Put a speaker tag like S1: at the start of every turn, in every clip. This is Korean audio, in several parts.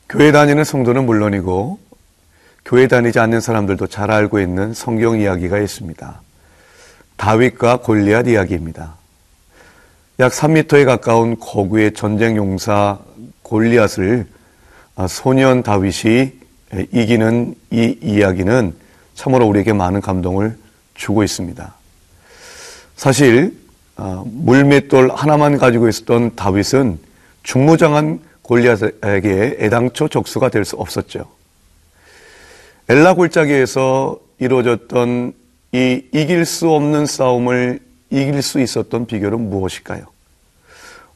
S1: 교회 다니는 성도는 물론이고 교회 다니지 않는 사람들도 잘 알고 있는 성경 이야기가 있습니다. 다윗과 골리앗 이야기입니다. 약 3m에 가까운 거구의 전쟁 용사 골리앗을 소년 다윗이 이기는 이 이야기는 참으로 우리에게 많은 감동을 주고 있습니다. 사실 물맷돌 하나만 가지고 있었던 다윗은 중무장한 골리앗에게 애당초 적수가 될 수 없었죠. 엘라 골짜기에서 이루어졌던 이 이길 수 없는 싸움을 이길 수 있었던 비결은 무엇일까요?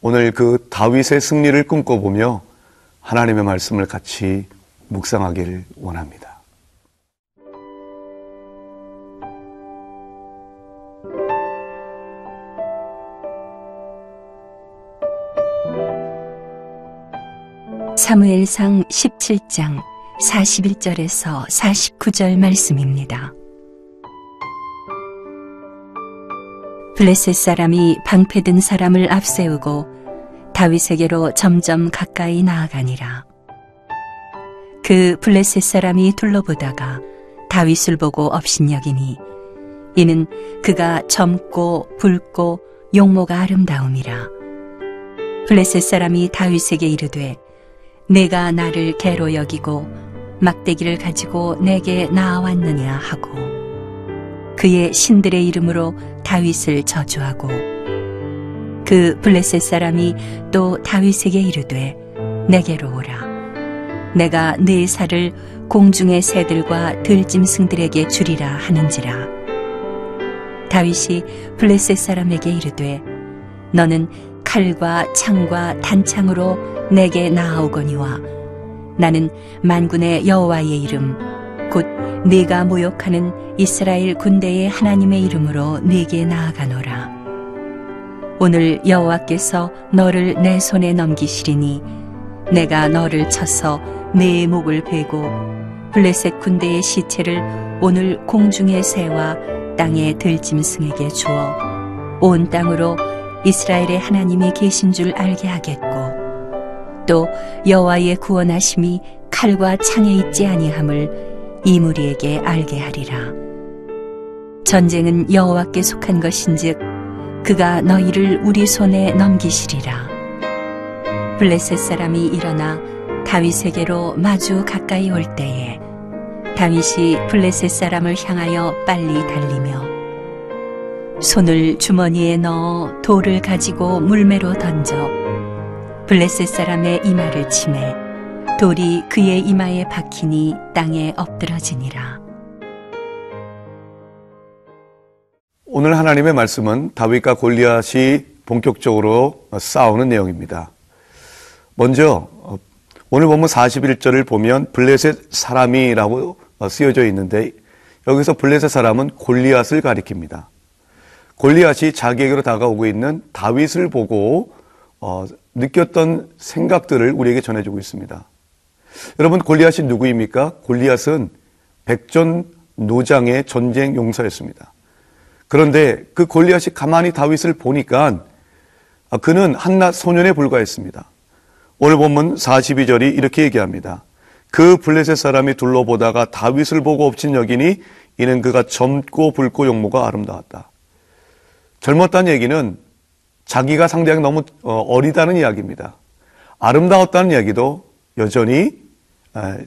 S1: 오늘 그 다윗의 승리를 꿈꿔보며 하나님의 말씀을 같이 묵상하기를 원합니다.
S2: 사무엘상 17장 41절에서 49절 말씀입니다. 블레셋 사람이 방패든 사람을 앞세우고 다윗에게로 점점 가까이 나아가니라. 그 블레셋 사람이 둘러보다가 다윗을 보고 업신여기니 이는 그가 젊고 붉고 용모가 아름다움이라. 블레셋 사람이 다윗에게 이르되 내가 나를 개로 여기고 막대기를 가지고 내게 나아왔느냐 하고 그의 신들의 이름으로 다윗을 저주하고 그 블레셋 사람이 또 다윗에게 이르되 내게로 오라. 내가 네 살을 공중의 새들과 들짐승들에게 주리라 하는지라. 다윗이 블레셋 사람에게 이르되 너는 칼과 창과 단창으로 내게 나아오거니와 나는 만군의 여호와의 이름 곧 네가 모욕하는 이스라엘 군대의 하나님의 이름으로 네게 나아가노라. 오늘 여호와께서 너를 내 손에 넘기시리니 내가 너를 쳐서 네 목을 베고 블레셋 군대의 시체를 오늘 공중의 새와 땅의 들짐승에게 주어 온 땅으로 이스라엘의 하나님이 계신 줄 알게 하겠고 또 여호와의 구원하심이 칼과 창에 있지 아니함을 이 무리에게 알게 하리라. 전쟁은 여호와께 속한 것인즉 그가 너희를 우리 손에 넘기시리라. 블레셋 사람이 일어나 다윗에게로 마주 가까이 올 때에 다윗이 블레셋 사람을 향하여 빨리 달리며 손을 주머니에 넣어 돌을 가지고 물매로 던져 블레셋 사람의 이마를 치매 돌이 그의 이마에 박히니 땅에 엎드러지니라.
S1: 오늘 하나님의 말씀은 다윗과 골리앗이 본격적으로 싸우는 내용입니다. 먼저 오늘 본문 41절을 보면 블레셋 사람이라고 쓰여져 있는데 여기서 블레셋 사람은 골리앗을 가리킵니다. 골리앗이 자기에게로 다가오고 있는 다윗을 보고 느꼈던 생각들을 우리에게 전해주고 있습니다. 여러분, 골리앗이 누구입니까? 골리앗은 백전노장의 전쟁 용사였습니다. 그런데 그 골리앗이 가만히 다윗을 보니까 그는 한낱 소년에 불과했습니다. 오늘 본문 42절이 이렇게 얘기합니다. 그 블레셋 사람이 둘러보다가 다윗을 보고 업친 여기니 이는 그가 젊고 붉고 용모가 아름다웠다. 젊었다는 얘기는 자기가 상대하기 너무 어리다는 이야기입니다. 아름다웠다는 이야기도 여전히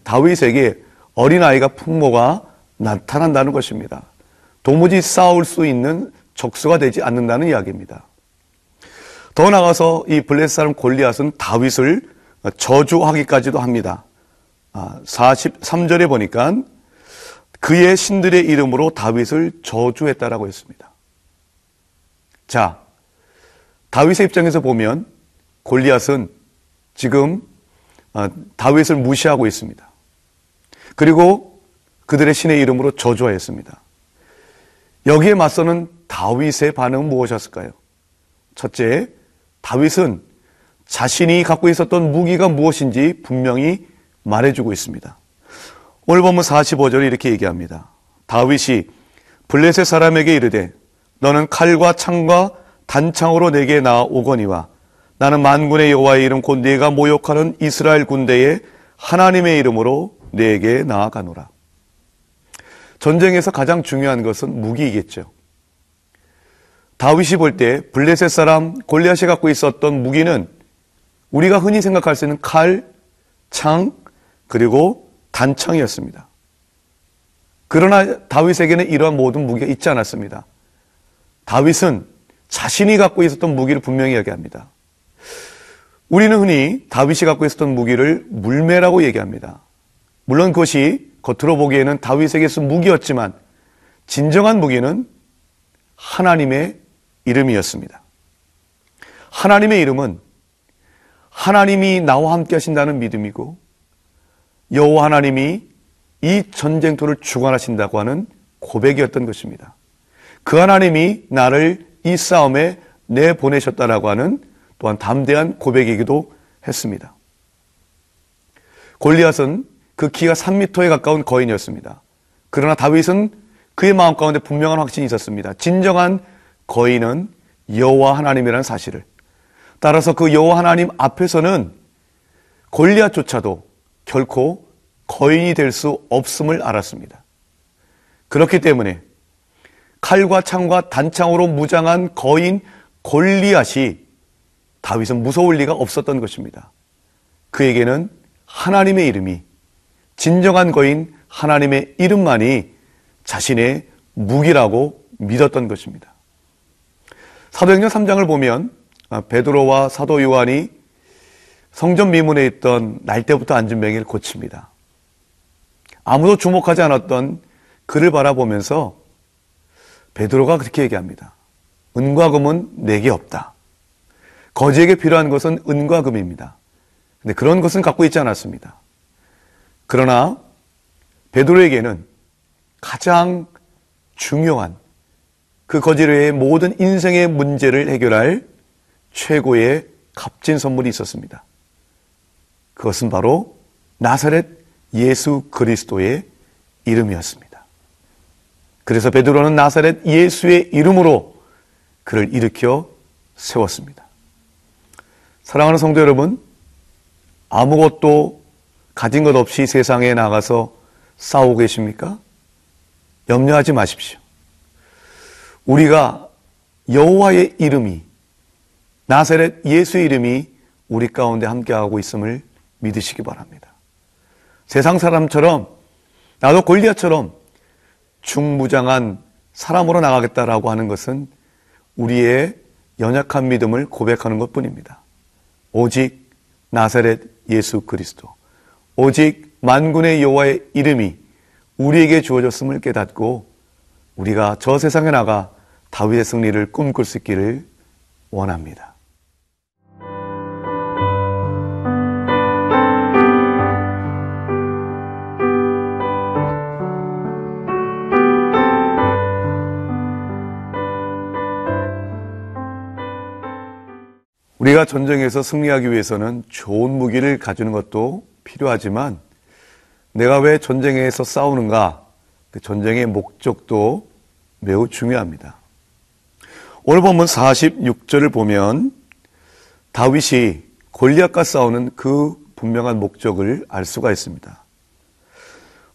S1: 다윗에게 어린아이가 풍모가 나타난다는 것입니다. 도무지 싸울 수 있는 적수가 되지 않는다는 이야기입니다. 더 나아가서 이 블레셋 사람 골리앗은 다윗을 저주하기까지도 합니다. 43절에 보니까 그의 신들의 이름으로 다윗을 저주했다라고 했습니다. 자, 다윗의 입장에서 보면 골리앗은 지금 다윗을 무시하고 있습니다. 그리고 그들의 신의 이름으로 저주하였습니다. 여기에 맞서는 다윗의 반응은 무엇이었을까요? 첫째, 다윗은 자신이 갖고 있었던 무기가 무엇인지 분명히 말해주고 있습니다. 오늘 본문 45절에 이렇게 얘기합니다. 다윗이 블레셋 사람에게 이르되 너는 칼과 창과 단창으로 내게 나오거니와 나는 만군의 여호와의 이름 곧 네가 모욕하는 이스라엘 군대의 하나님의 이름으로 네게 나아가노라. 전쟁에서 가장 중요한 것은 무기이겠죠. 다윗이 볼 때 블레셋 사람 골리앗이 갖고 있었던 무기는 우리가 흔히 생각할 수 있는 칼, 창, 그리고 단창이었습니다. 그러나 다윗에게는 이러한 모든 무기가 있지 않았습니다. 다윗은 자신이 갖고 있었던 무기를 분명히 얘기합니다. 우리는 흔히 다윗이 갖고 있었던 무기를 물매라고 얘기합니다. 물론 그것이 겉으로 보기에는 다윗에게 쓴 무기였지만 진정한 무기는 하나님의 이름이었습니다. 하나님의 이름은 하나님이 나와 함께 하신다는 믿음이고 여호와 하나님이 이 전쟁터를 주관하신다고 하는 고백이었던 것입니다. 그 하나님이 나를 이 싸움에 내보내셨다라고 하는 또한 담대한 고백이기도 했습니다. 골리앗은 그 키가 3m에 가까운 거인이었습니다. 그러나 다윗은 그의 마음 가운데 분명한 확신이 있었습니다. 진정한 거인은 여호와 하나님이라는 사실을. 따라서 그 여호와 하나님 앞에서는 골리앗조차도 결코 거인이 될 수 없음을 알았습니다. 그렇기 때문에 칼과 창과 단창으로 무장한 거인 골리앗이 다윗은 무서울 리가 없었던 것입니다. 그에게는 하나님의 이름이, 진정한 거인 하나님의 이름만이 자신의 무기라고 믿었던 것입니다. 사도행전 3장을 보면 베드로와 사도 요한이 성전 미문에 있던 날때부터 앉은 맹인을 고칩니다. 아무도 주목하지 않았던 그를 바라보면서 베드로가 그렇게 얘기합니다. 은과 금은 내게 없다. 거지에게 필요한 것은 은과 금입니다. 근데 그런 것은 갖고 있지 않았습니다. 그러나 베드로에게는 가장 중요한 그 거지의 모든 인생의 문제를 해결할 최고의 값진 선물이 있었습니다. 그것은 바로 나사렛 예수 그리스도의 이름이었습니다. 그래서 베드로는 나사렛 예수의 이름으로 그를 일으켜 세웠습니다. 사랑하는 성도 여러분, 아무것도 가진 것 없이 세상에 나가서 싸우고 계십니까? 염려하지 마십시오. 우리가 여호와의 이름이, 나사렛 예수의 이름이 우리 가운데 함께하고 있음을 믿으시기 바랍니다. 세상 사람처럼 나도 골리앗처럼 중무장한 사람으로 나가겠다라고 하는 것은 우리의 연약한 믿음을 고백하는 것뿐입니다. 오직 나사렛 예수 그리스도, 오직 만군의 여호와의 이름이 우리에게 주어졌음을 깨닫고 우리가 저 세상에 나가 다윗의 승리를 꿈꿀 수 있기를 원합니다. 우리가 전쟁에서 승리하기 위해서는 좋은 무기를 가지는 것도 필요하지만 내가 왜 전쟁에서 싸우는가? 그 전쟁의 목적도 매우 중요합니다. 오늘 본문 46절을 보면 다윗이 골리앗과 싸우는 그 분명한 목적을 알 수가 있습니다.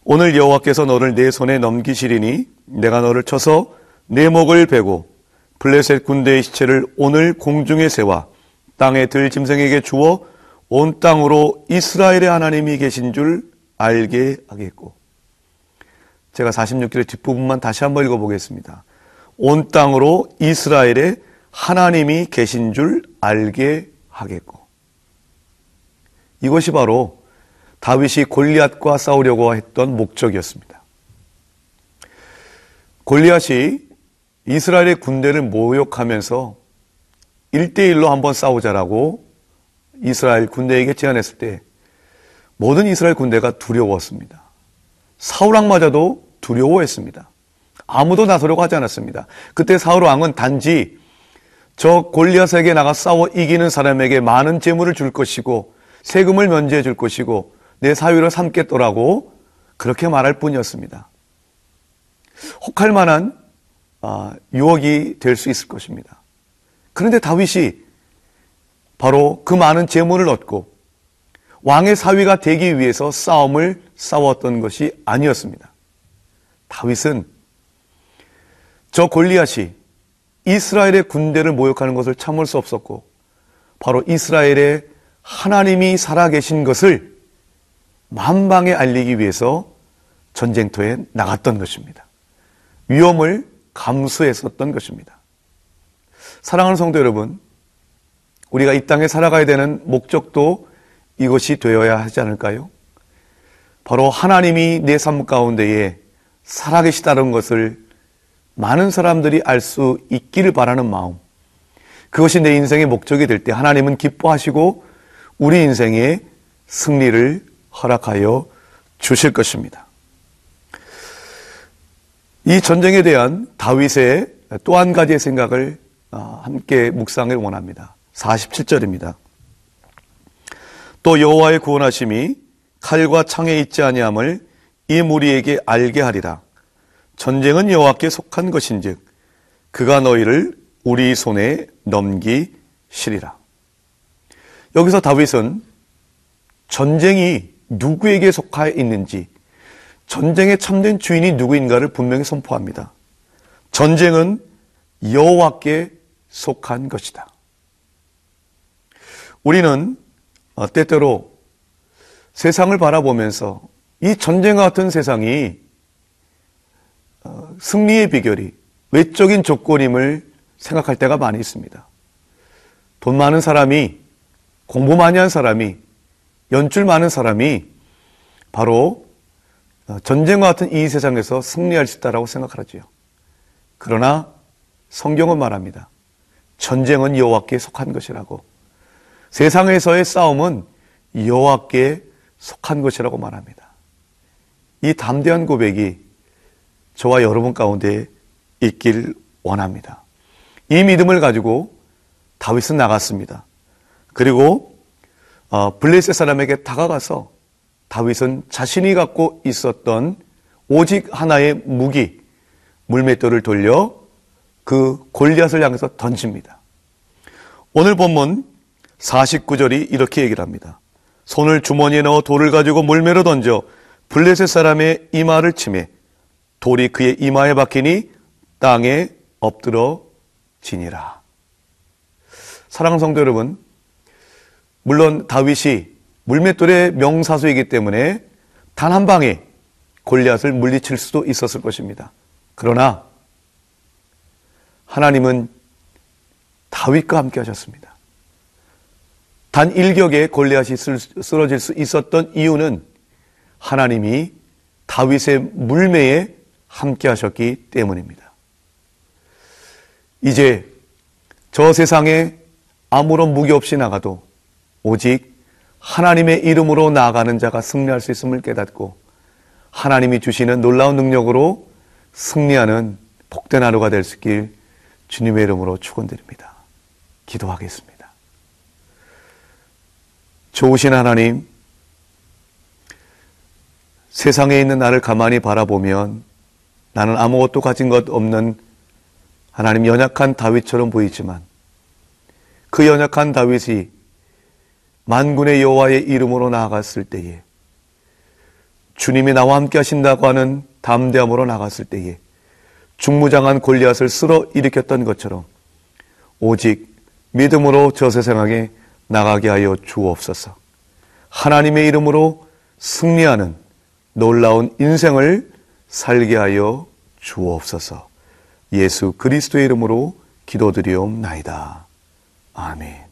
S1: 오늘 여호와께서 너를 내 손에 넘기시리니 내가 너를 쳐서 내 목을 베고 블레셋 군대의 시체를 오늘 공중에 세워 땅에 들 짐승에게 주어 온 땅으로 이스라엘의 하나님이 계신 줄 알게 하겠고. 제가 46절의 뒷부분만 다시 한번 읽어보겠습니다. 온 땅으로 이스라엘의 하나님이 계신 줄 알게 하겠고. 이것이 바로 다윗이 골리앗과 싸우려고 했던 목적이었습니다. 골리앗이 이스라엘의 군대를 모욕하면서 1대1로 한번 싸우자라고 이스라엘 군대에게 제안했을 때 모든 이스라엘 군대가 두려웠습니다. 사울왕마저도 두려워했습니다. 아무도 나서려고 하지 않았습니다. 그때 사울왕은 단지 저 골리앗에게 나가 싸워 이기는 사람에게 많은 재물을 줄 것이고 세금을 면제해 줄 것이고 내 사위로 삼겠더라고 그렇게 말할 뿐이었습니다. 혹할 만한 유혹이 될 수 있을 것입니다. 그런데 다윗이 바로 그 많은 재물을 얻고 왕의 사위가 되기 위해서 싸움을 싸웠던 것이 아니었습니다. 다윗은 저 골리앗이 이스라엘의 군대를 모욕하는 것을 참을 수 없었고 바로 이스라엘의 하나님이 살아계신 것을 만방에 알리기 위해서 전쟁터에 나갔던 것입니다. 위험을 감수했었던 것입니다. 사랑하는 성도 여러분, 우리가 이 땅에 살아가야 되는 목적도 이것이 되어야 하지 않을까요? 바로 하나님이 내 삶 가운데에 살아계시다는 것을 많은 사람들이 알 수 있기를 바라는 마음, 그것이 내 인생의 목적이 될 때 하나님은 기뻐하시고 우리 인생에 승리를 허락하여 주실 것입니다. 이 전쟁에 대한 다윗의 또 한 가지의 생각을 함께 묵상을 원합니다. 47절입니다. 또 여호와의 구원하심이 칼과 창에 있지 아니함을 이 무리에게 알게 하리라. 전쟁은 여호와께 속한 것인즉 그가 너희를 우리 손에 넘기시리라. 여기서 다윗은 전쟁이 누구에게 속하여 있는지, 전쟁의 참된 주인이 누구인가를 분명히 선포합니다. 전쟁은 여호와께 속한 것이다. 우리는 때때로 세상을 바라보면서 이 전쟁과 같은 세상이 승리의 비결이 외적인 조건임을 생각할 때가 많이 있습니다. 돈 많은 사람이, 공부 많이 한 사람이, 연줄 많은 사람이 바로 전쟁과 같은 이 세상에서 승리할 수 있다고 생각하지요. 그러나 성경은 말합니다. 전쟁은 여호와께 속한 것이라고. 세상에서의 싸움은 여호와께 속한 것이라고 말합니다. 이 담대한 고백이 저와 여러분 가운데 있길 원합니다. 이 믿음을 가지고 다윗은 나갔습니다. 그리고 블레셋 사람에게 다가가서 다윗은 자신이 갖고 있었던 오직 하나의 무기, 물맷돌을 돌려 그 골리앗을 향해서 던집니다. 오늘 본문 49절이 이렇게 얘기를 합니다. 손을 주머니에 넣어 돌을 가지고 물매로 던져 블레셋 사람의 이마를 치매 돌이 그의 이마에 박히니 땅에 엎드러지니라. 사랑하는 성도 여러분, 물론 다윗이 물맷돌의 명사수이기 때문에 단 한 방에 골리앗을 물리칠 수도 있었을 것입니다. 그러나 하나님은 다윗과 함께 하셨습니다. 단 일격에 골리앗이 쓰러질 수 있었던 이유는 하나님이 다윗의 물매에 함께 하셨기 때문입니다. 이제 저 세상에 아무런 무기 없이 나가도 오직 하나님의 이름으로 나아가는 자가 승리할 수 있음을 깨닫고 하나님이 주시는 놀라운 능력으로 승리하는 복된 하루가 될 수 있길 주님의 이름으로 축원드립니다. 기도하겠습니다. 좋으신 하나님, 세상에 있는 나를 가만히 바라보면 나는 아무것도 가진 것 없는 하나님 연약한 다윗처럼 보이지만 그 연약한 다윗이 만군의 여호와의 이름으로 나아갔을 때에 주님이 나와 함께 하신다고 하는 담대함으로 나갔을 때에 중무장한 골리앗을 쓸어 일으켰던 것처럼 오직 믿음으로 저 세상에 나가게 하여 주옵소서. 하나님의 이름으로 승리하는 놀라운 인생을 살게 하여 주옵소서. 예수 그리스도의 이름으로 기도드리옵나이다. 아멘.